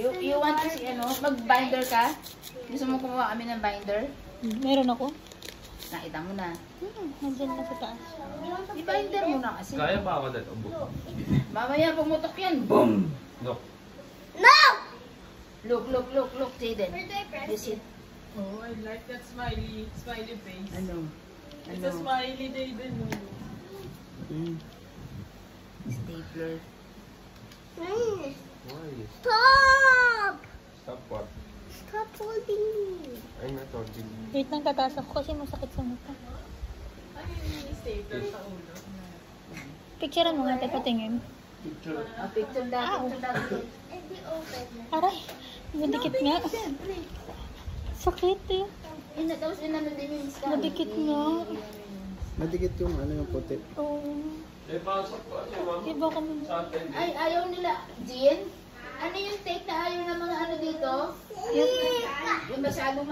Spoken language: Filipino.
You want to see, mag-binder ka? Gusto mo kumuha kami ng binder? Meron ako. Nakita mo na. Nandiyan na sa taas. I-binder mo na kasi. Kaya pa ako dito. Mamaya pumutok yan. Boom! Look. Look, Jaden. You see? Oh, I like that smiley face. Ano? It's a smiley day din. Stapler. Why? Stop! Stop what? Stop holding me. I'm not holding. Wait lang, tataas ako kasi masakit sa mata. Ano yung stapler sa ulo? Picturean mo nga, tayo patingin. Picture. Picture daw. Hindi open. Aray, madikit nga. Sakit eh. Tapos inano din yung scar. Madikit nga. Madikit yung yung puti. Oo. Eh, pasok pa siya, ma'am. Iba kami. Sa atin. Ay, ayaw nila. Jean? Ano yung take na ayaw ng mga ano dito? Yung masyadong